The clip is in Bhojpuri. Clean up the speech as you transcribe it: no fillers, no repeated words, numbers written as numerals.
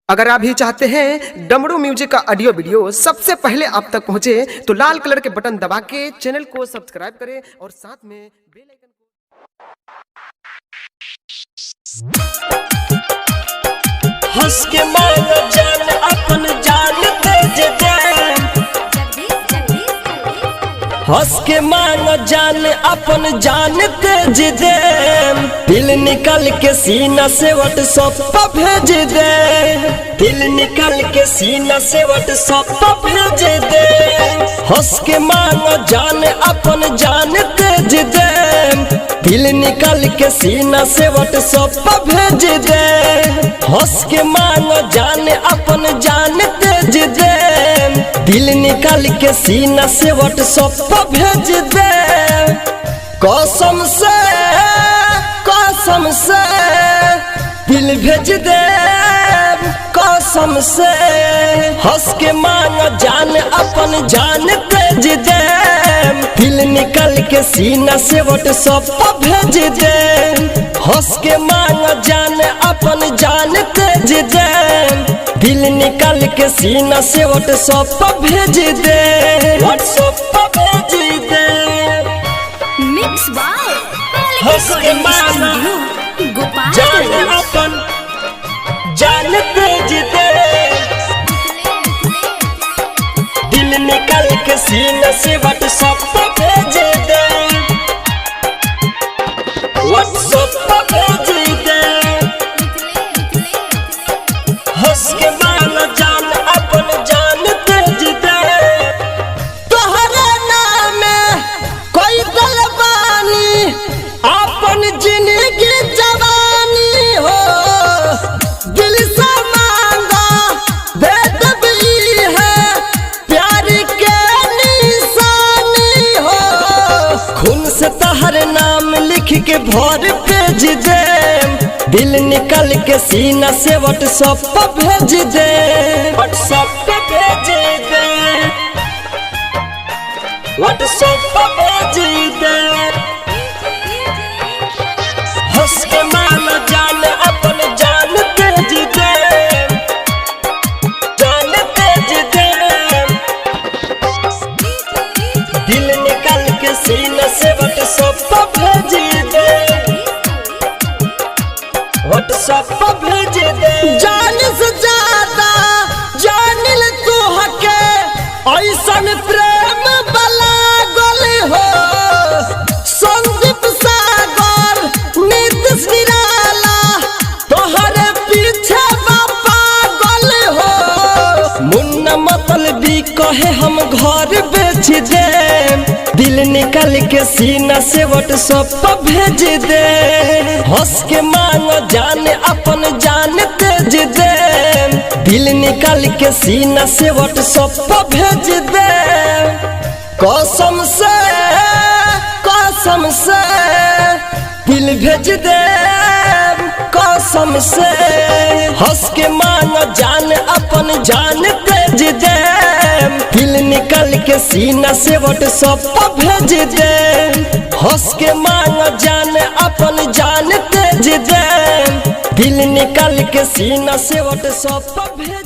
अगर आप भी चाहते हैं डमरू म्यूजिक का ऑडियो वीडियो सबसे पहले आप तक पहुंचे तो लाल कलर के बटन दबा के चैनल को सब्सक्राइब करें और साथ में बेल आइकन को हंस के मांगो जान अपन जान दे दे हंस के मांगो जान अपन जान दे दे दिल निकल के सीना से व्हाट्सएप पर भेज दे दिल निकल के सीना से व्हाट्सएप पर भेज दे हंस के मांगो जान अपन जान दे दे दिल निकल के सीना से व्हाट्सएप पर भेज दे हंस के मांगो जान अपन जान दे दे दिल निकल के सीना से व्हाट्सएप पर भेज दे कसम से दिल भेज दे कसम से हंस के मांगो जान अपन जान भेज दे दिल निकल के सीना से व्हाट्सएप पर भेज दे हंस के मांगो जान अपन जान भेज दे दिल निकल के सीना से व्हाट्सएप पर भेज दे व्हाट्सएप पर भेज दे मिक्स बाय हंस के मांगो जान अपन जान भेज दे दिल निकल के सीना से व्हाट्सएप पर भेज दे व्हाट्सएप पर भेज दे हंस के मांगो जान अपन जान भेज दे तोहरे नाम कोई दलबानी अपन जिंदगी जवानी हो दिल से मांगा दे दबी है प्यार के निशानी हो खून से तहर नाम लिख के भर भेज दे दिल निकल के सीना से व्हाट्सएप पर भेज दे व्हाट्सएप पे भेज दे व्हाट्सएप पर भेज दे हंस के मांगो जान अपन जान भेज दे जान भेज दे दिल निकल के सीना से व्हाट्सएप पर भेज दे व्हाट्सएप पर भेज दे जान से ज्यादा जानिल तू हके ऐसन प्रेम बला गोल हो संदीप सागर नीतीश निराला तोहरे पीछे बापा गोल हो मुन्ना मतलबी कहे हम घर बेच दे दिल निकल के सीना से व्हाट्सएप पर भेज दे हंस के मांगो जान अपन जान भेज दे दिल निकल के सीना से व्हाट्सएप पर भेज दे कसम से दिल भेज दे कसम से हंस के मांगो जान अपन जान भेज दे दिल निकल के सीना से व्हाट्सएप पर भेज दे हंस के मांगो जान अपन जान भेज दे दिल निकल के सीना से व्हाट्सएप पर भेज